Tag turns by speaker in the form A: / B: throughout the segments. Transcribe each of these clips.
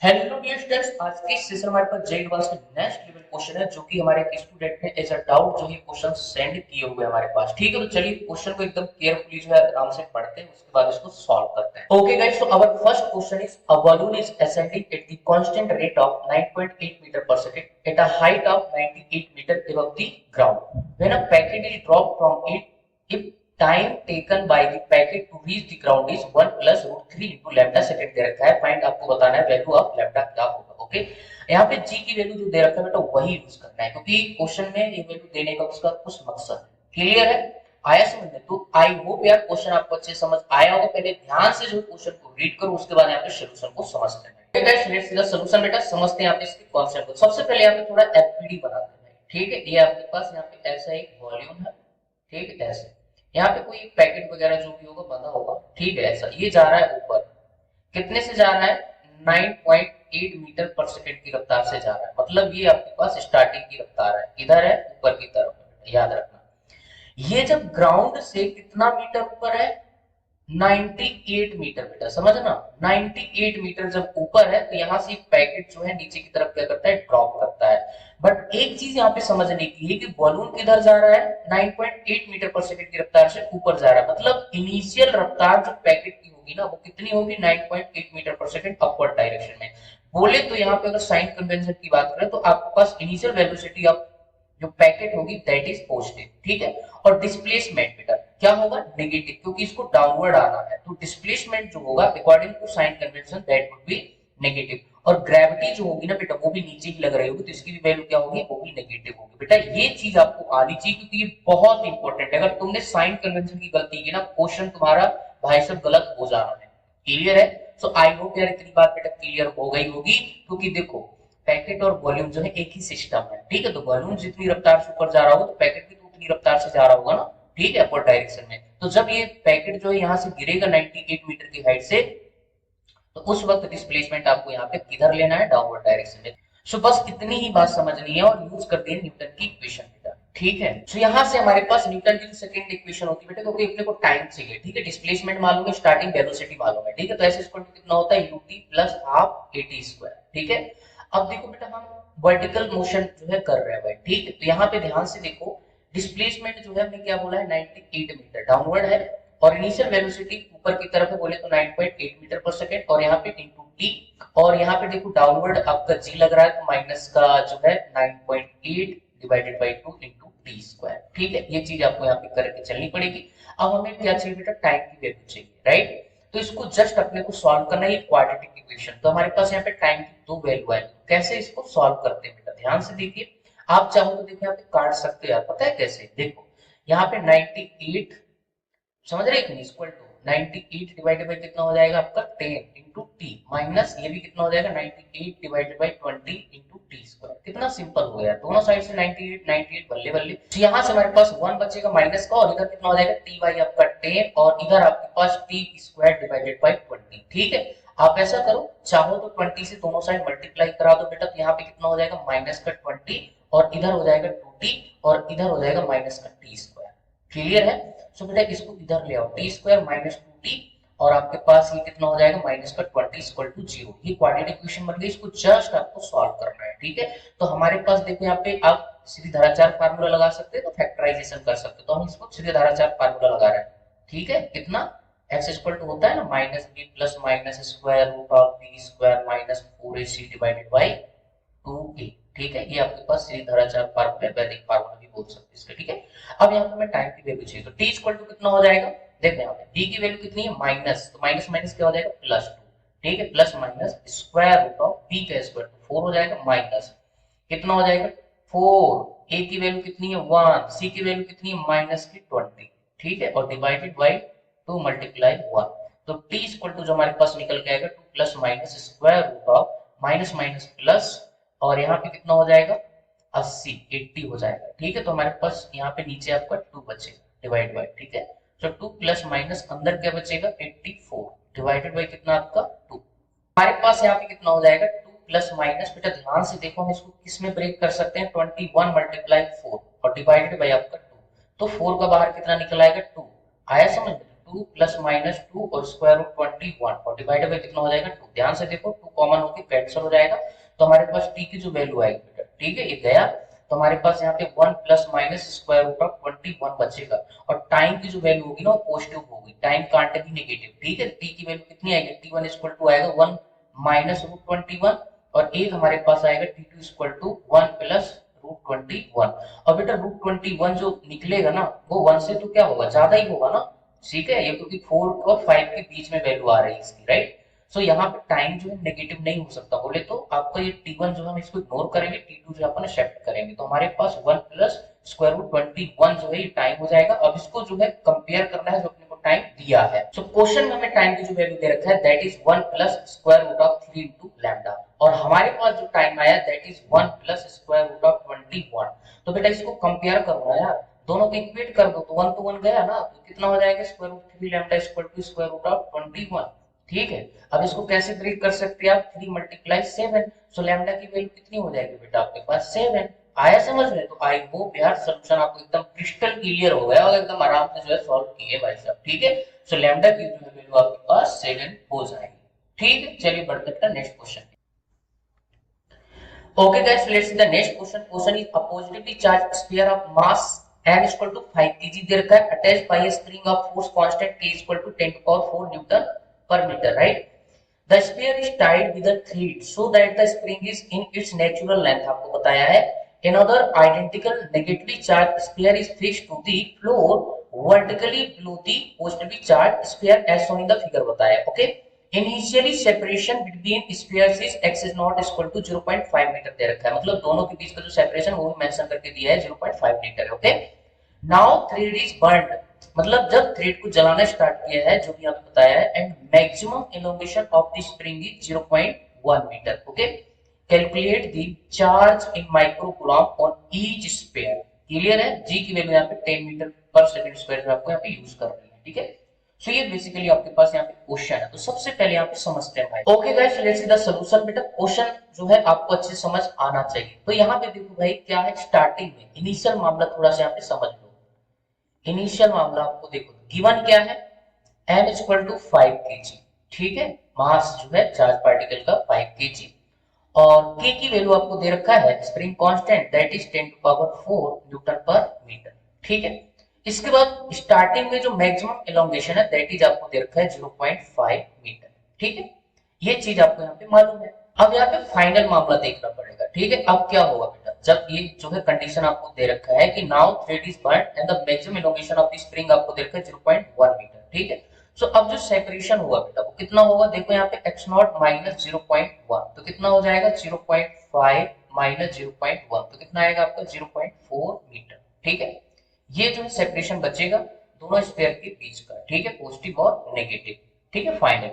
A: Hello dear students, आज के session हमारे पास जे एडवांस का नेक्स्ट लेवल क्वेश्चन है जो कि हमारे एक स्टूडेंट ने एज अ डाउट जो है क्वेश्चन सेंड किए हुए हमारे पास। ठीक है, तो चलिए क्वेश्चन को एकदम केयरफुली जो है आराम से पढ़ते हैं, उसके बाद इसको सॉल्व करते हैं। Okay guys, so our first question is a balloon is ascending at the constant rate of 9.8 meter per second at a height of 98 meter above the ground. When a packet is dropped from it, if time taken by the packet to reach the ground is 1 plus root 3 into lambda second दे रखा है। Find आपको बताना है value of lambda क्या होगा। Okay, यहाँ पे जी की वैल्यू जो दे रखा है बेटा वही यूज करना है, क्योंकि क्वेश्चन में ये वैल्यू देने का उसका कुछ मकसद है। क्लियर है? आया समझ में? तो आई होप यार क्वेश्चन आपको अच्छे समझ आया होगा। पहले ध्यान से जो क्वेश्चन को रीड करो, उसके बाद यहाँ पे सोल्यूशन को समझते हैं। Guys let's see the solution बेटा, समझते हैं यहाँ पे इसके कॉन्सेप्ट को। सबसे पहले यहाँ पे थोड़ा एफपीडी बनाते हैं। ठीक है, ये आपके पास यहाँ पे ऐसा एक वॉल्यूम है। ठीक है, ऐसे यहाँ पे कोई पैकेट वगैरह जो भी होगा बंधा होगा। ठीक है, ऐसा ये जा रहा है ऊपर। कितने से जा रहा है? 9.8 मीटर पर सेकंड की रफ्तार से जा रहा है। मतलब ये आपके पास स्टार्टिंग की रफ्तार है, इधर है ऊपर की तरफ। याद रखना, ये जब ग्राउंड से कितना मीटर ऊपर है? 98 मीटर। बेटा समझना, 98 मीटर जब ऊपर है तो यहाँ से पैकेट जो है नीचे की तरफ क्या करता है? ड्रॉप करता है। बट एक चीज यहाँ पे समझने की है कि बॉलून किधर जा रहा है? 9.8 मीटर पर सेकंड की रफ्तार से ऊपर जा रहा है। मतलब इनिशियल रफ्तार जो पैकेट की होगी ना, वो कितनी होगी? 9.8 मीटर पर सेकंड अपवर्ड डायरेक्शन में। बोले तो यहाँ पे अगर साइन कन्वेंशन की बात करें तो आपके पास इनिशियल वेलोसिटी ऑफ जो पैकेट होगी दैट इज पॉजिटिव। ठीक है, और डिस्प्लेसमेंट बेटा क्या होगा? नेगेटिव, क्योंकि इसको डाउनवर्ड आना है। तो डिस्प्लेसमेंट जो होगा according to sign convention that would be negative. और ग्रेविटी जो होगी ना बेटा वो भी नीचे ही लग रही होगी, तो इसकी भी वैल्यू क्या होगी? वो भी नेगेटिव होगी। बेटा ये चीज आपको आनी चाहिए, क्योंकि ये बहुत इंपॉर्टेंट है। अगर तुमने साइन कन्वेंशन की गलती की ना, क्वेश्चन तुम्हारा भाई साहब गलत हो जाना है। क्लियर है? सो आई होप यार इतनी बात बेटा क्लियर हो गई होगी। क्योंकि देखो, पैकेट और वॉल्यूम जो है एक ही सिस्टम है। ठीक है, तो वॉल्यूम जितनी रफ्तार से ऊपर जा रहा होगा तो पैकेट भी तो उतनी रफ्तार से जा रहा होगा ना। ठीक है, अपवर्ड डायरेक्शन में। तो जब ये पैकेट जो है यहाँ से गिरेगा 98 मीटर की हाइट से, तो उस वक्त डिस्प्लेसमेंट आपको यहाँ पे किधर लेना है? डाउनवर्ड डायरेक्शन में। सो बस इतनी ही बात समझनी है और यूज करते हैं न्यूटन की इक्वेशन बेटा। ठीक है, सो यहाँ से हमारे पास न्यूटन की सेकंड इक्वेशन होती है बेटा, क्योंकि अपने को टाइम चाहिए। ठीक है, डिस्प्लेसमेंट मालूम है, स्टार्टिंग वेलोसिटी मालूम है। ठीक है, तो ऐसे इक्वल टू कितना होता है? ut plus half at square. ठीक है, अब देखो बेटा हम वर्टिकल मोशन जो है कर रहे हैं भाई। ठीक है, तो यहाँ पे ध्यान से देखो, डिस्प्लेसमेंट जो है हमने क्या बोला है? 98 मीटर डाउनवर्ड है, और इनिशियल वेलोसिटी ऊपर की तरफ है बोले तो 9.8 मीटर पर सेकंड, और यहाँ पे इनटू टी। और यहाँ पे देखो डाउनवर्ड आपका जी लग रहा है, तो माइनस का जो है 9.8 divided by 2 into T square. ठीक है, ये चीज आपको यहाँ पे करके चलनी पड़ेगी। अब हमें क्या चाहिए बेटा? टाइम की वैल्यू चाहिए, राइट? तो इसको जस्ट अपने को सॉल्व करना है, क्वाड्रेटिक इक्वेशन। तो हमारे पास यहाँ पे टाइम की दो वैल्यू है। कैसे इसको सॉल्व करते हैं बेटा? ध्यान से देखिए, आप चाहो तो देखिए यहाँ पे काट सकते हो यार। पता है कैसे? देखो यहाँ पे 98 समझ रहे हैं, इक्वल टू 98 डिवाइडेड बाय कितना हो जाएगा आपका? 10 इंटू टी, माइनस ये भी कितना हो जाएगा? 98 divided by 20 into T square. कितना सिंपल हो गया, दोनों साइड से 98 98 बल्ले बल्ले। तो यहाँ से हमारे पास 1 बचेगा माइनस का, और इधर कितना हो जाएगा? टी बाई आपका 10, और इधर आपके पास टी स्क्वायर डिवाइडेड बाय 20। ठीक है, आप ऐसा करो, चाहो तो 20 से दोनों साइड मल्टीप्लाई करा दो बेटा, तो यहाँ पे कितना हो जाएगा? माइनस का 20, और इधर हो जाएगा 2t, और इधर हो जाएगा माइनस का टी स्क्वायर। क्लियर है? सो बेटा इसको इधर ले आओ, टी स्क्वायर माइनस 2t, और आपके पास ये कितना हो जाएगा? माइनस का 20 इक्वल टू 0। ये क्वाड्रेटिक इक्वेशन बन गई, इसको जस्ट आपको सॉल्व करना है। ठीक है, तो हमारे पास देखो यहाँ पे आप सीधी धाराचार फार्मूला लगा सकते हैं, तो फैक्टराइजेशन कर सकते हो। तो हम इसको सीधे धाराचार फार्मूला लगा रहे हैं। ठीक है, कितना? x इक्वल टू होता है ना minus b plus minus square root of b square minus 4ac divided by 2a। ठीक है, ये आपके पास सीधी धाराचार फार्मूला है, वैदिक फार्मूला भी बोल सकते हैं इसका। ठीक है, अब यहाँ पे हमें टाइम की वैल्यू चाहिए, तो t इक्वल टू कितना हो जाएगा? देखो यहाँ पे t की वैल्यू कितनी है? माइनस, तो माइनस माइनस क्या हो जाएगा? प्लस 2। ठीक है, plus minus square root of b का स्क्वायर, तो 4 हो जाएगा, माइनस कितना हो जाएगा? 4। a की वैल्यू कितनी है? 1। c की वैल्यू कितनी है? माइनस की 20। ठीक है, और डिवाइडेड बाई 2 मल्टीप्लाई 1। तो t इक्वल टू जो हमारे पास निकल के आएगा 2 plus minus square root of minus minus plus, और यहाँ पे कितना हो जाएगा? 80 80 हो जाएगा। ठीक है, तो हमारे पास यहाँ पे नीचे आपका 2 बचेगा डिवाइड बाय। ठीक है, तो 2 प्लस माइनस अंदर क्या बचेगा? 84 डिवाइडेड बाय कितना आपका? 2। हमारे पास यहाँ पे कितना हो जाएगा? 2 प्लस माइनस, बेटा ध्यान से देखो हम इसको किस में ब्रेक कर सकते हैं? 21 मल्टीप्लाई 4 और डिवाइडेड बाय आपका 2। तो 4 का बाहर कितना निकल आएगा? 2। आया समझ में? 2 प्लस माइनस 2 और स्क्वायर रूट 21 और डिवाइडेड बाय कितना हो जाएगा 2। ध्यान से देखो 2 कॉमन होके कैंसिल हो जाएगा, तो हमारे पास t की जो वैल्यू आएगी बेटा, ठीक है, ये गया, तो हमारे पास यहाँ पे 1 plus minus square root of 21 बचेगा। और टाइम की जो वैल्यू होगी ना वो पॉजिटिव होगी, टाइम कांट भी नेगेटिव, ठीक है। t की वैल्यू कितनी आएगी, t1 इक्वल टू आएगा 1 माइनस रूट 21 और एक हमारे पास आएगा t2 equal to 1 plus root 21। और बेटा रूट 21 जो निकलेगा ना वो 1 से तो क्या होगा, ज्यादा ही होगा ना, ठीक है, ये क्योंकि 4 और 5 के बीच में वैल्यू आ रही है इसकी, राइट। सो यहाँ पे टाइम जो है नेगेटिव नहीं हो सकता, बोले तो आपका ये t1 जो हम इसको इग्नोर करेंगे, t2 जो अपन शिफ्ट करेंगे, तो हमारे पास 1 प्लस स्क्वायर रूट 21 जो है ये टाइम हो जाएगा। अब इसको जो है कंपेयर करना है जो अपने को टाइम दिया है। सो क्वेश्चन में हमें टाइम की जो वैल्यू दे रखा है that is 1 plus square root of 3 into lambda, और हमारे पास जो टाइम आया that is 1 plus square root of 21। तो बेटा इसको कंपेयर करो ना यार, दोनों को इक्वेट कर दो, तो 1 गया ना, तो कितना हो जाएगा square root 3 lambda equal to square root of 21, ठीक है। अब इसको कैसे ब्रेक कर सकते हैं आप, 3 मल्टीप्लाई 7, सो लैम्डा की वैल्यू कितनी हो जाएगी बेटा आपके पास 7। आया समझ में, तो आई होप यार सॉल्यूशन आपको एकदम क्रिस्टल क्लियर हो गया और एकदम आराम से जो है सॉल्व किए भाई साहब, ठीक है। सो लैम्डा की जो वैल्यू आपके पास 7 हो जाएगी, ठीक है। चलिए बढ़ते हैं next question. Okay guys, let's see the next question. Question is a positively charged sphere of mass m is equal to 5 kg दे रखा है attached by a spring of force constant k is equal to 10 to power 4 Newton per meter, right? The sphere is tied with a thread so that the spring is in its natural length, आपको बताया है। Another identical negatively charged sphere is fixed to the floor vertically below the positively charged sphere as shown in the figure, बताया है, okay? Initially separation between spheres is x is not equal to 0.5 metre दे रखा है, मतलब दोनों के बीच का जो separation वो भी मेंशन करके दिया है 0.5 मीटर है, okay. Now thread is burned, मतलब जब थ्रेड को जलाना स्टार्ट किया है जो भी आपने बताया है, and maximum elongation of the spring is 0.1 metre, okay. Calculate the charge in microcoulomb on each sphere, clear है। जी की वैल्यू यहाँ पे 10 मीटर पर सेकंड स्क्वायर में आपको यहाँ पे यूज कर रही है, ठीक है। सो ये बेसिकली आपके पास यहाँ पे क्वेश्चन है, तो सबसे पहले यहाँ पे समझते हैं भाई। Okay guys, let's see the solution. बेटा क्वेश्चन जो है आपको अच्छे समझ आना चाहिए, तो यहाँ पे देखो भाई क्या है, स्टार्टिंग में इनिशियल मामला थोड़ा सा यहाँ पे समझ लो। इनिशियल मामला आपको देखो गिवन क्या है, m इक्वल टू 5 kg, ठीक है, मास जो है चार्ज पार्टिकल का 5 kg, और k की वैल्यू आपको दे रखा है spring constant that is 10 to power 4 newton per metre, ठीक है। इसके बाद स्टार्टिंग में जो मैक्सिमम एलोंगेशन है दैट इज आपको दे रखा है 0.5 मीटर, ठीक है। ये चीज आपको यहाँ पे मालूम है। अब यहाँ पे फाइनल मामला देखना पड़ेगा, ठीक है। अब क्या होगा बेटा, जब ये जो है कंडीशन आपको दे रखा है कि now thread is burned and the maximum elongation of the spring आपको दे रखा है 0.1 मीटर, ठीक है। सो अब जो सेपरेशन होगा बेटा वो कितना होगा, देखो यहाँ पे x नॉट माइनस 0.1, तो कितना हो जाएगा 0.5 माइनस 0.1, तो कितना आएगा आपका 0.4 मीटर, ठीक है। ये जो सेपरेशन बचेगा दोनों स्फीयर के बीच का, ठीक है, पॉजिटिव और नेगेटिव, ठीक है, फाइनल।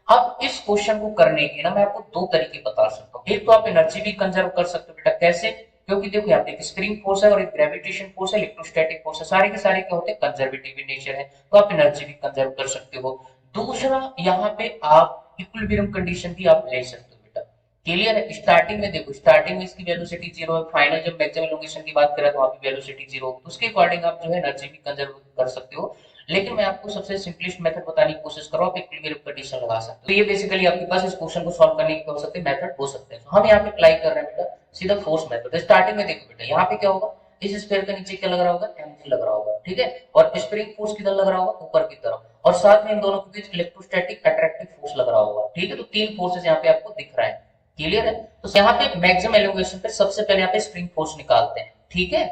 A: अब इस क्वेश्चन को करने के ना मैं आपको दो तरीके बता सकता हूँ। एक तो आप एनर्जी भी कंजर्व कर सकते हो बेटा, कैसे, क्योंकि देखो यहाँ पे एक स्प्रिंग फोर्स है और एक ग्रेविटेशन फोर्स है, इलेक्ट्रोस्टैटिक फोर्स है, सारे के सारे क्या होते हैं कंजर्वेटिव इन नेचर है, तो आप एनर्जी भी कंजर्व कर सकते हो। दूसरा यहाँ पे आप इक्विलिब्रियम कंडीशन भी आप ले सकते हो बेटा, क्लियर है। स्टार्टिंग में देखो, स्टार्टिंग में इसकी वेलोसिटी 0 है, फाइनल जब मैक्सिमम एलोंगेशन की बात करें तो वहां पे वेलोसिटी 0 होगी, तो उसके अकॉर्डिंग आप जो है एनर्जी भी कंजर्व कर सकते हो। लेकिन मैं आपको सबसे सिंपलेस्ट मेथड बताने की कोशिश कर रहा हूं, आप इक्विलिब्रियम कंडीशन लगा सकते हो। तो ये बेसिकली आपके पास इस क्वेश्चन को सॉल्व करने के हो सकते हैं मेथड हो सकते हैं। तो हम यहाँ पे अप्लाई कर रहे हैं बेटा सीधा फोर्स मेथड। स्टार्टिंग में देखो बेटा यहाँ पे क्या होगा, इस स्फीयर के नीचे क्या लग रहा होगा, mg लग रहा होगा, ठीक है, और स्प्रिंग फोर्स किधर लग रहा होगा, ऊपर की तरफ, और साथ में इन दोनों के बीच इलेक्ट्रोस्टैटिक अट्रैक्टिव फोर्स लग रहा होगा, ठीक है। तो तीन फोर्सेस यहाँ पे आपको दिख रहा है, क्लियर है। तो यहाँ पे मैक्सिमम एलोंगेशन पे सबसे पहले यहाँ पे स्प्रिंग फोर्स निकालते हैं, ठीक है।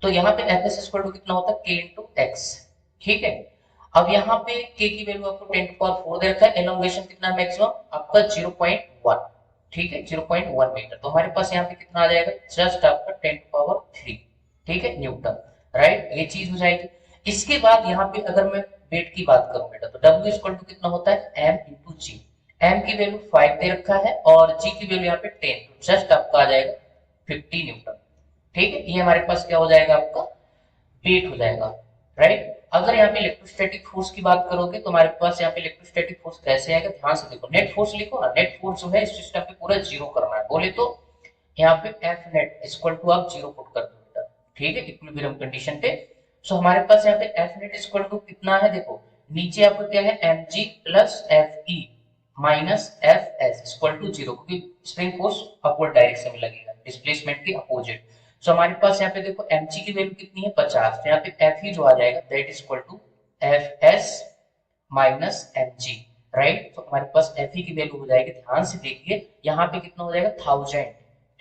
A: तो यहाँ पे Fs इक्वल टू कितना होता है k इंटू एक्स, ठीक है। अब यहाँ पे k की वैल्यू आपको 10 टू पावर 4 दे रखा है, एलोंगेशन कितना मैक्सिमम आपका 0.1, ठीक है, 0.1 मीटर, तो हमारे पास यहाँ पे कितना आ जाएगा जस्ट आपका 10 टू पावर 3, ठीक है, न्यूटन, राइट, ये चीज हो जाएगी। इसके बाद यहाँ पे अगर मैं वेट की बात करूं बेटा तो W इक्वल टू कितना होता है m इंटू जी, m की वैल्यू 5 दे रखा है और g की वैल्यू यहाँ पे 10, तो जस्ट आपका आ जाएगा 50 न्यूटन, ठीक है। ये हमारे पास क्या हो जाएगा आपका वेट हो जाएगा, राइट। अगर यहाँ पे इलेक्ट्रोस्टैटिक फोर्स की बात करोगे तो हमारे पास यहाँ पे इलेक्ट्रोस्टैटिक फोर्स कैसे आएगा, ध्यान से देखो, नेट फोर्स लिखो ना, नेट फोर्स जो है इस सिस्टम पे पूरा जीरो करना है, बोले तो यहाँ पे एफ नेट इक्वल टू आप जीरो पुट कर दो बेटा, ठीक है, इक्विलिब्रियम कंडीशन पे। सो हमारे पास यहाँ पे एफ नेट इक्वल टू कितना है, देखो नीचे आपका क्या है mg plus fe minus F S equal to 0, क्योंकि स्प्रिंग फोर्स अपवर्ड डायरेक्शन में लगेगा, डिस्प्लेसमेंट के अपोजिट। सो हमारे पास यहाँ पे देखो mg की वैल्यू कितनी है 50, तो यहाँ पे fe जो आ जाएगा that is equal to F S minus mg, right. तो हमारे पास fe की वैल्यू हो जाएगी, ध्यान से देखिए यहाँ पे कितना हो जाएगा 1000,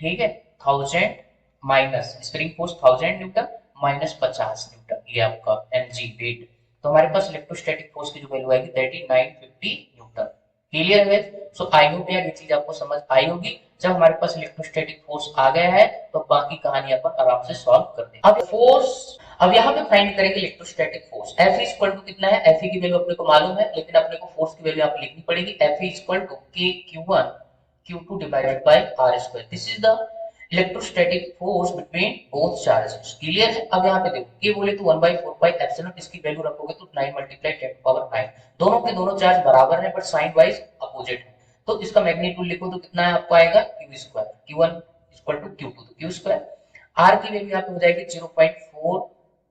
A: ठीक है, 1000 minus spring force 1000 Newton minus 50 Newton, ये आपका mg वेट। तो हमारे पास इलेक्ट्रोस्टैटिक फोर्स की जो वैल्यू आएगी दैट इज 950 न्यूटन। क्लियर है? सो आई होप यार ये चीज आपको समझ आई होगी। जब हमारे पास इलेक्ट्रोस्टैटिक फोर्स आ गया है तो बाकी कहानी अपन आराम से सॉल्व कर देंगे। अब फोर्स, अब यहाँ पे फाइंड करेंगे electrostatic force. F equal to कितना है, F की वैल्यू अपने को मालूम है, लेकिन अपने को फोर्स की वैल्यू यहाँ पे लिखनी पड़ेगी। F equal to K Q1 Q2 divided by R square. This is the electrostatic force between both charges. Clear है? अब यहाँ पे देखो K बोले तो 1/4 पाई एप्सिलॉन, इसकी वैल्यू रखोगे तो 9 मल्टीप्लाई 10 टू पावर 9। दोनों के दोनों चार्ज बराबर है बट साइन वाइज अपोजिट है, तो इसका मैग्नीट्यूड लिखो तो कितना है आपको आएगा Q square, Q1 equal to Q2 तो Q स्क्वायर। R की वैल्यू यहाँ पे हो जाएगी 0.4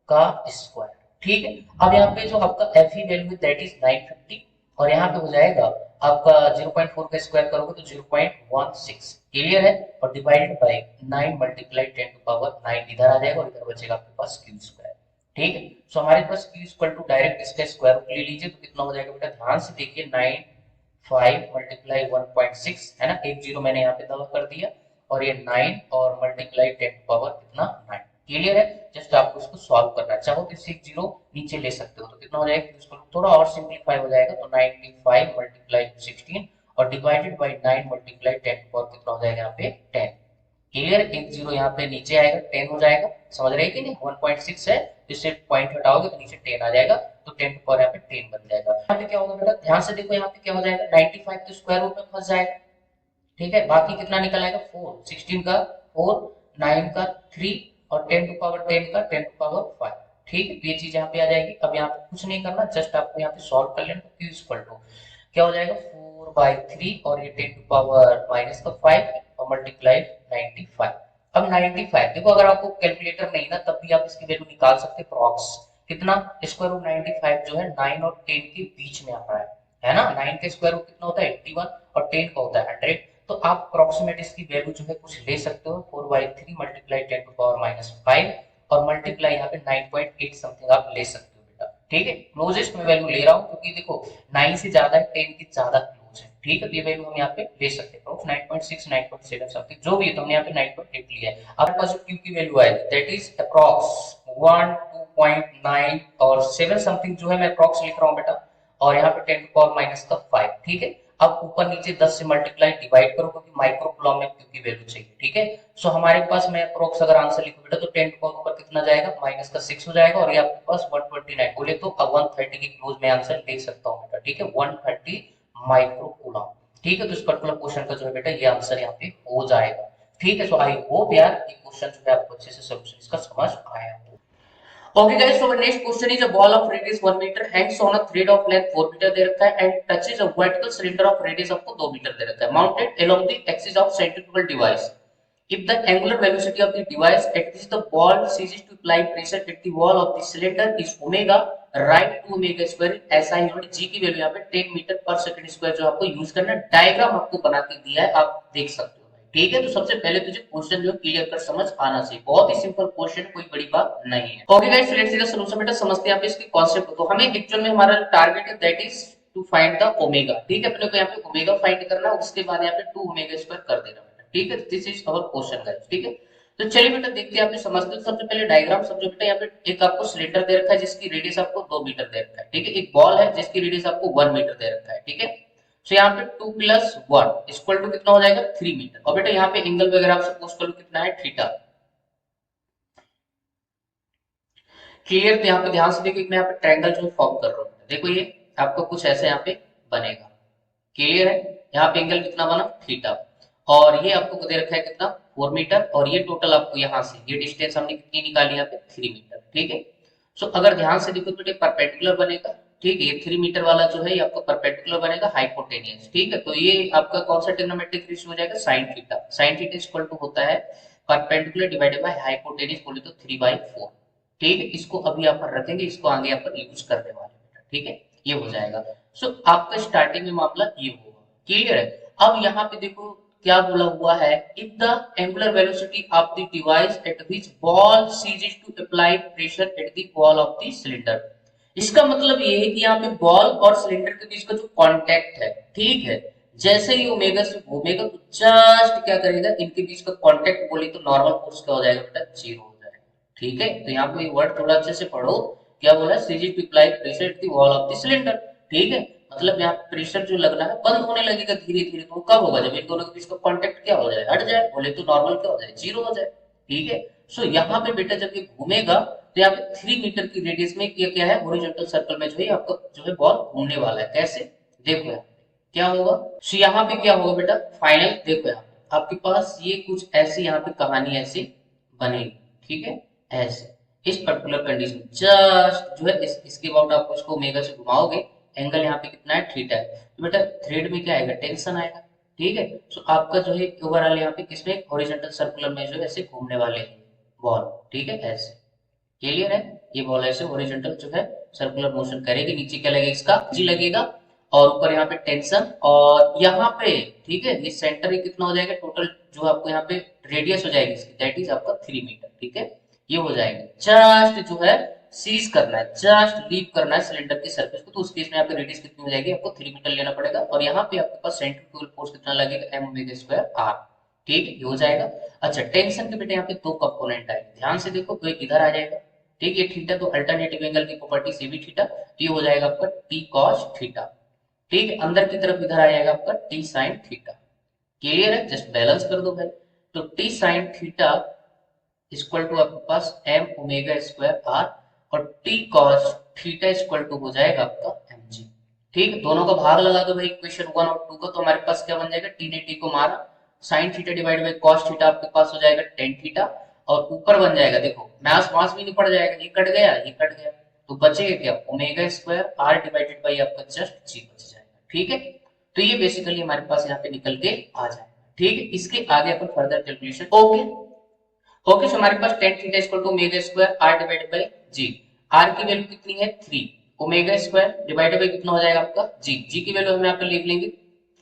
A: का स्क्वायर, ठीक है। अब यहाँ पे जो आपका Fe वैल्यू है दैट इज 950, और यहाँ पे हो जाएगा आपका 0.4 का स्क्वायर करोगे तो 0.16। क्लियर है? और divided by 9 multiply 10 to power 9 इधर आ जाएगा और इधर बचेगा आपके पास Q स्क्वायर, ठीक है। सो हमारे पास Q इक्वल टू डायरेक्ट इसका स्क्वायर रूट ले लीजिए तो कितना हो जाएगा बेटा, ध्यान से देखिए 9 मल्टीप्लाई 1.6 है ना, एक जीरो मैंने यहाँ पे दबा कर दिया, और ये 9 और मल्टीप्लाई 10 पावर कितना 9। क्लियर है? जस्ट आपको इसको सॉल्व करना है, चाहो तो इससे एक जीरो नीचे ले सकते हो तो कितना हो जाएगा, इसको थोड़ा और सिंपलीफाई हो जाएगा तो 95 मल्टीप्लाई 16 और डिवाइडेड बाय 9 मल्टीप्लाई 10 पावर कितना हो जाएगा यहाँ पे 10। क्लियर? एक जीरो यहाँ पे नीचे आएगा 10 हो जाएगा, समझ रहे हैं कि नहीं। 1.6 है, इससे पॉइंट हटाओगे तो नीचे 10 आ जाएगा, तो 10 की पावर यहाँ पे 10 बन जाएगा। यहाँ पे क्या होगा बेटा, ध्यान से देखो यहाँ पे क्या हो जाएगा, 95 तो स्क्वायर रूट में फंस जाएगा, ठीक है। बाकी कितना निकल आएगा 4, 16 का 4, 9 का 3 और 10 टू पावर 10 का 10 टू पावर 5, ठीक है। तो ये चीज यहाँ पे आ जाएगी। अब यहाँ पे कुछ नहीं करना, जस्ट आपको यहाँ पे सॉल्व कर लेना। Q इक्वल टू क्या हो जाएगा 4/3 और ये 10 टू पावर माइनस का 5 और मल्टीप्लाई 95। अब 95 देखो, अगर आपको कैलकुलेटर नहीं ना तब भी आप इसकी वैल्यू निकाल सकते हैं, प्रॉक्स कितना, स्क्वायर रूट 95 जो है 9 और 10 के बीच में आता है ना। 9 का स्क्वायर रूट कितना होता है 81 और 10 का होता है 100, तो आप अप्रोक्सीमेट इसकी वैल्यू जो है कुछ ले सकते हो, 4/3 मल्टीप्लाई 10 टू पावर माइनस 5 और मल्टीप्लाई यहाँ पे 9.8 समथिंग आप ले सकते हो बेटा, ठीक है। क्लोजेस्ट में वैल्यू ले रहा हूँ क्योंकि देखो 9 से ज्यादा है, 10 की ज्यादा क्लोज है, ठीक है। तो ये वैल्यू हम यहाँ पे ले सकते हैं 9.6 9.7 समथिंग जो भी है, तो हमने यहाँ पे 9.8 लिया है। आपके पास जो Q की वैल्यू आएगी दैट इज अप्रॉक्स 1 2.9 और 7 समथिंग जो है मैं अप्रॉक्स लिख रहा हूँ बेटा, और यहाँ पे 10 टू पावर माइनस का 5, ठीक है। अब ऊपर नीचे 10 से मल्टीप्लाई डिवाइड करो क्योंकि माइक्रो कूलम में Q की वैल्यू चाहिए, ठीक है। सो हमारे पास मैं अप्रोक्स अगर आंसर लिखूं बेटा तो 10 टू पावर ऊपर कितना जाएगा माइनस का 6 हो जाएगा, और ये आपके पास 129 बोले तो 130 के क्लोज में आंसर ले सकता हूं बेटा, ठीक है। 130 माइक्रो कूलम, ठीक है। तो इस पर्टिकुलर क्वेश्चन का जो है बेटा ये आंसर यहाँ पे हो जाएगा, ठीक है। सो आई होप यार ये क्वेश्चन जो है आपको अच्छे से सोल्यूशन इसका समझ आया हो। Okay guys, so our next question is a ball of radius 1 meter hangs on a thread of length 4 meter दे रखा है and touches a vertical cylinder of radius आपको 2 meter दे रखा है, mounted along the axis of centrifugal device. If the angular velocity of the device at which the ball ceases to apply pressure at the wall of the cylinder is omega, write 2 omega square SI unit g की value यहाँ पे 10 metre पर second square जो आपको use करना है। Diagram आपको बना के दिया है, आप देख सकते हो, ठीक है। तो सबसे पहले तुझे क्वेश्चन जो क्लियर कर समझ आना चाहिए, बहुत ही सिंपल क्वेश्चन, कोई बड़ी बात नहीं है। Okay guys, let's see the solution बेटा, समझते हैं आप इसकी कॉन्सेप्ट को। हमें एक्चुअल में हमारा टारगेट है that is to find the omega, ठीक है। अपने को यहाँ पे ओमेगा फाइंड करना है, उसके बाद यहाँ पे 2 ओमेगा स्क्वायर कर देना बेटा, ठीक है। This is our question guys, ठीक है। तो चलिए बेटा देखते हैं, आपने समझते हैं। सबसे पहले डायग्राम समझो बेटा। यहाँ पे एक आपको सिलेंडर दे रखा है जिसकी रेडियस आपको 2 मीटर दे रखा है, ठीक है। एक बॉल है जिसकी रेडियस आपको 1 मीटर दे रखा है, ठीक है। तो यहाँ पे 2 प्लस 1 इक्वल टू कितना हो जाएगा 3 मीटर, और बेटा यहाँ पे एंगल वगैरह आप सपोज कर लो कितना है थीटा। क्लियर? तो यहाँ पे ध्यान से देखो, मैं यहाँ पे ट्रायंगल जो फॉर्म कर रहा हूँ, देखो ये आपको कुछ ऐसे यहाँ पे बनेगा। क्लियर है? यहाँ पे एंगल कितना बना थीटा, और ये आपको दे रखा है कितना 4 मीटर, और ये टोटल आपको यहाँ से ये डिस्टेंस हमने कितनी निकाली यहाँ पे 3 मीटर, ठीक है। सो अगर ध्यान से देखो तो परपेंडिकुलर बनेगा, ठीक है। ये 3 मीटर वाला जो है ये आपका परपेंडिकुलर बनेगा हाइपोटेनियस, ठीक है। तो ये आपका कौन सा ट्रिग्नोमेट्रिक रेशियो हो जाएगा sine theta. Sine theta equal to होता है परपेंडिकुलर डिवाइडेड बाय हाइपोटेनियस, बोले तो 3/4, ठीक है। इसको अभी यहाँ पर रखेंगे, इसको आगे यहाँ पर यूज करने वाले बेटा, ठीक है। ये हो जाएगा। सो आपका स्टार्टिंग में मामला ये होगा। क्लियर है। अब यहाँ पे देखो क्या बोला हुआ है, if the angular velocity of the device at which ball ceases to apply pressure at the wall of the cylinder. इसका मतलब ये है कि यहाँ पे बॉल और सिलेंडर के बीच का जो कांटेक्ट है, ठीक है, जैसे ही ओमेगा से घूमेगा तो जस्ट क्या करेगा, इनके बीच का कांटेक्ट बोले तो नॉर्मल फोर्स क्या हो जाएगा बेटा, जीरो हो जाएगा। ठीक है, तो यहाँ पे वर्ड थोड़ा अच्छे से पढ़ो। क्या बोला, ceases to apply pressure at the wall of the cylinder. ठीक है, मतलब यहाँ पे प्रेशर जो लगना है बंद होने लगेगा धीरे धीरे, तो कब होगा, जब इन दोनों के बीच का कांटेक्ट क्या हो जाए, हट जाए, बोले तो नॉर्मल क्या हो जाए, जीरो हो जाए। ठीक है, सो यहाँ पे बेटा जब ये घूमेगा तो यहाँ पे 3 मीटर की रेडियस में ये क्या है, हॉरिजॉन्टल सर्कल में जो है आपका जो है बॉल घूमने वाला है। कैसे, देखो यहाँ क्या होगा। सो यहाँ पे क्या होगा बेटा, फाइनल देखो यहाँ पे आपके पास ये कुछ ऐसी यहाँ पे कहानी ऐसी बनेगी। ठीक है, ऐसे इस पर्टिकुलर कंडीशन जस्ट जो है इसके अबाउट आपको इसको ओमेगा से घुमाओगे, एंगल यहाँ पे कितना है, थीटा है, तो बेटा थ्रेड में क्या आएगा, टेंशन आएगा। ठीक है, सो आपका जो है ओवरऑल यहाँ पे किसमें, हॉरिजॉन्टल सर्कुलर में जो है ऐसे घूमने वाले हैं बॉल। ठीक है, ऐसे क्लियर है। ये बॉल ऐसे हॉरिजॉन्टल जो है सर्कुलर मोशन करेगी, नीचे क्या लगेगा, इसका जी लगेगा, और ऊपर यहाँ पे टेंशन, और यहाँ पे ठीक है ये सेंटर ही कितना हो जाएगा, टोटल जो आपको यहाँ पे रेडियस हो जाएगी इसकी, दैट इज आपका 3 मीटर। ठीक है, ये हो जाएगा। जस्ट जो है सीज करना है, जस्ट लीव करना है सिलेंडर की सरफेस को, तो उस केस में आपकी रेडियस कितनी हो जाएगी, आपको 3 मीटर लेना पड़ेगा, और यहाँ पे आपके पास सेंट्रीफ्यूगल फोर्स कितना लगेगा, एम ओमेगा स्क्वायर आर। ठीक है, ये हो जाएगा। अच्छा, टेंशन के बेटे यहाँ पे दो कंपोनेंट आएंगे, ध्यान से देखो, तो एक इधर आ जाएगा, ठीक है, थीटा तो अल्टरनेटिव एंगल की प्रॉपर्टी से भी थीटा, तो ये हो जाएगा आपका टी कॉस थीटा। ठीक है, अंदर की तरफ इधर आ जाएगा आपका टी साइन थीटा। क्लियर है, जस्ट बैलेंस कर दो भाई। तो T sine theta equal to आपके पास एम ओमेगा स्क्वायर आर, और T cos theta equal to हो जाएगा आपका एम जी। ठीक है, दोनों का भाग लगा दो भाई इक्वेशन 1 और 2 का, तो हमारे पास क्या बन जाएगा, टी ने टी को मारा, sine theta divide by cos theta आपके पास हो जाएगा टेन थीटा, और ऊपर बन जाएगा, देखो मास मास भी नहीं पड़ जाएगा, ये कट गया ये कट गया, तो बचेगा क्या, omega square are divided by आपका जस्ट जी बच जाएगा। ठीक है, तो ये बेसिकली हमारे पास यहाँ पे निकल के आ जाएगा। ठीक है, इसके आगे अपन further calculation. Okay okay, so हमारे पास tan theta equal to omega square are divided by g. R की वैल्यू कितनी है, 3, ओमेगा स्क्वायर डिवाइडेड बाई कितना हो जाएगा आपका जी, जी की वैल्यू हम यहाँ पे लिख लेंगे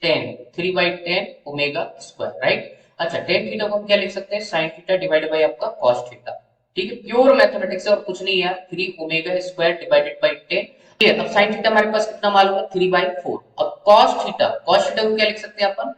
A: 10, 3/10 ओमेगा स्क्वायर, राइट। अच्छा, टेन थीटा को हम क्या लिख सकते हैं, साइन थीटा डिवाइडेड बाई आपका कॉस थीटा। ठीक है, प्योर मैथमेटिक्स है और कुछ नहीं है, 3 ओमेगा स्क्वायर डिवाइडेड बाई 10। ठीक है, अब साइन थीटा हमारे पास कितना मालूम है, 3/4। अब कॉस थीटा को क्या लिख सकते हैं अपन,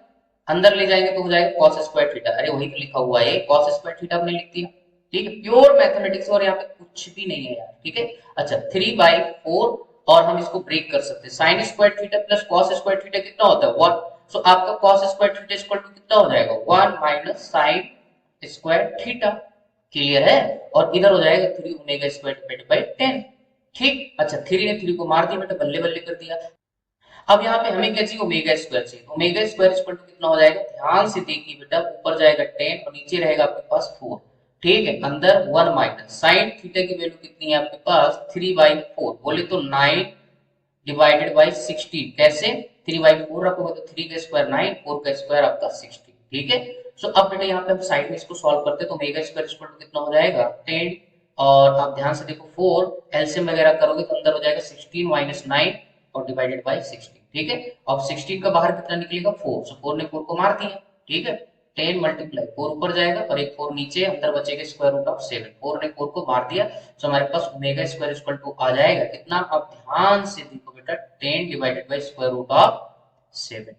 A: अंदर ले जाएंगे तो हो जाएगा cos स्क्वायर थीटा, अरे वही तो लिखा हुआ है, cos स्क्वायर थीटा हमने लिख दिया। ठीक है, प्योर मैथमेटिक्स, और यहाँ पे कुछ भी नहीं है यार। ठीक है, अच्छा 3/4, और हम इसको ब्रेक कर सकते हैं, sine square theta plus cos square theta कितना होता है, 1, सो आपका cos square theta equal to कितना हो जाएगा, 1 minus sine square theta. Clear है, और इधर हो जाएगा 3 ओमेगा स्क्वायर डिवाइडेड बाई 10। ठीक, अच्छा 3 ने 3 को मार दिया बेटा, बल्ले बल्ले कर दिया। अब यहाँ पे हमें क्या चाहिए, ओमेगा स्क्वायर चाहिए, ओमेगा स्क्वायर इक्वल टू कितना हो जाएगा, ध्यान से देखिए बेटा, ऊपर जाएगा 10 और नीचे रहेगा आपके पास 4। ठीक है, अंदर 1 माइनस साइन थीटा की वैल्यू कितनी है आपके पास, 3/4, बोले तो 9 डिवाइडेड बाई 16, कैसे 3/4 रखोगे तो 3 का स्क्वायर 9, 4 का स्क्वायर आपका 16। ठीक है, सो अब बेटा यहाँ पे हम साइड में इसको सॉल्व करते हैं, तो ओमेगा स्क्वायर इक्वल टू कितना हो जाएगा 10, और आप ध्यान से देखो 4 एलसीएम वगैरह करोगे तो अंदर हो जाएगा 16 माइनस 9 और डिवाइडेड बाई 16। ठीक है, अब 16 का बाहर कितना निकलेगा 4, सो 4 ने 4 को मार दिया। ठीक है, 10 मल्टीप्लाई 4 ऊपर जाएगा और एक 4 नीचे, अंदर बचेगा स्क्वायर रूट ऑफ 7, 4 ने 4 को मार दिया, तो हमारे पास ओमेगा स्क्वायर इक्वल टू आ जाएगा कितना, आप ध्यान से देखो बेटा, 10 divided by square root of 7।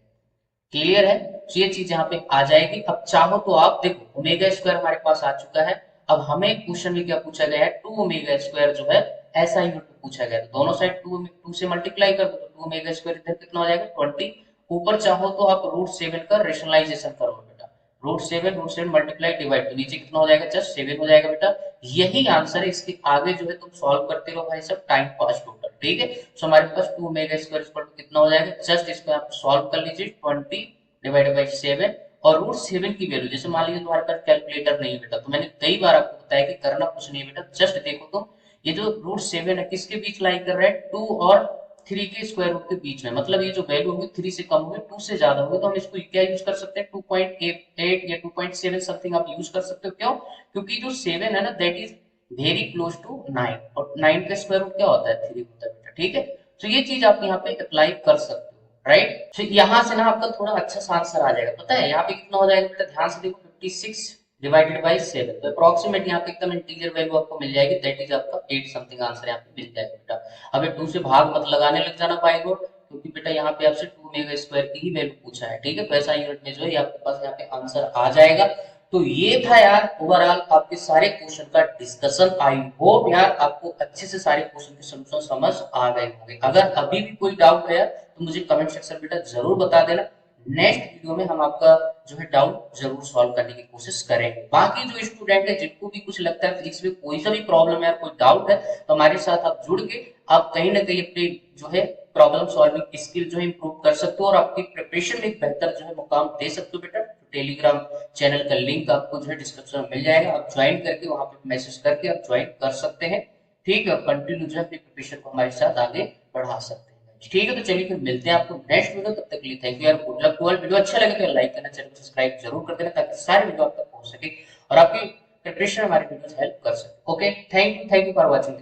A: Clear है, तो ये चीज यहाँ पे आ जाएगी। अब चाहो तो आप देखो ओमेगा स्क्वायर हमारे पास आ चुका है, अब हमें क्वेश्चन में क्या पूछा गया है, 2 ओमेगा स्क्वायर जो है ऐसा ही पूछा गया, तो दोनों साइड 2 से मल्टीप्लाई कर दो, तो 2 ओमेगा स्क्वायर इधर कितना हो जाएगा 20, ऊपर चाहो तो आप √7 का रेशनलाइजेशन करो बेटा, √7 मल्टीप्लाई डिवाइड, तो नीचे कितना हो जाएगा, जस्ट 7 हो जाएगा बेटा। यही आंसर है, इसके आगे जो है तुम सॉल्व करते रहो भाई सब, टाइम पास टोटल। ठीक है, सो हमारे पास 2 ओमेगा स्क्वायर इक्वल टू कितना हो जाएगा, जस्ट इसको आप सॉल्व कर लीजिए, 20 डिवाइडेड बाई 7, और √7 की वैल्यू, जैसे मान लीजिए तुम्हारे पास कैलकुलेटर नहीं है बेटा, तो मैंने कई बार आपको बताया कि करना कुछ नहीं है बेटा, जस्ट देखो तो ये जो √7 है किसके बीच लाई कर रहा है, 2 और 3 के स्क्वायर रूट के बीच में, मतलब ये जो वैल्यू होगी 3 से कम होगी 2 से ज्यादा होगी, तो हम इसको क्या यूज कर सकते हैं, 2.8 या 2.7 समथिंग आप यूज कर सकते हो। क्यों, क्योंकि जो 7 है ना that is very close to 9, और 9 का स्क्वायर रूट क्या होता है, 3 होता है बेटा। ठीक है, तो ये चीज आप यहाँ पे अप्लाई कर सकते हो, राइट। तो यहाँ से ना आपका थोड़ा अच्छा सा आंसर आ जाएगा। पता है यहाँ पे कितना हो जाएगा बेटा, ध्यान से देखो, 56 डिवाइडेड बाई 7, तो अप्रोक्सीमेट यहाँ पे एकदम इंटीजर वैल्यू आपको मिल जाएगी, दैट इज आपका 8 समथिंग आंसर यहाँ पे मिल जाएगा बेटा। अब ये 2 से भाग मत लगाने लग जाना पाएगा, क्योंकि बेटा यहाँ पे आपसे 2 मेगा स्क्वायर की ही वैल्यू पूछा है, ठीक है। तो ऐसा यूनिट में जो है आपके पास यहाँ पे आंसर आ जाएगा। तो ये था यार ओवरऑल आपके सारे क्वेश्चन का डिस्कशन। आई होप यार आपको अच्छे से सारे क्वेश्चन के सॉल्यूशन समझ आ गए होंगे। अगर अभी भी कोई डाउट है तो मुझे कमेंट सेक्शन बेटा जरूर बता देना। नेक्स्ट वीडियो में हम आपका जो है डाउट जरूर सॉल्व करने की कोशिश करेंगे। बाकी जो स्टूडेंट है जिनको भी कुछ लगता है फिजिक्स में कोई सा भी प्रॉब्लम है, कोई डाउट है, तो हमारे साथ आप जुड़ के आप कहीं ना कहीं अपने जो है प्रॉब्लम सॉल्विंग स्किल जो है इंप्रूव कर सकते हो और आपकी प्रिपरेशन में एक बेहतर जो है मुकाम दे सकते हो बेटा। टेलीग्राम चैनल का लिंक आपको जो है डिस्क्रिप्शन में मिल जाएगा, आप ज्वाइन करके वहां पे मैसेज करके आप ज्वाइन कर सकते हैं, ठीक है। कंटिन्यू जो है अपनी प्रिपरेशन को हमारे साथ आगे बढ़ा सकते हैं, ठीक है। तो चलिए फिर मिलते हैं आपको नेक्स्ट वीडियो, तब तक के लिए थैंक यू यार, good luck to all. Video अच्छा लगे तो लाइक करना, चैनल को सब्सक्राइब जरूर कर देना, ताकि सारे वीडियो आप तक पहुंच सके और आपकी प्रिपरेशन हमारे वीडियो हेल्प कर सके। Okay, thank you for watching.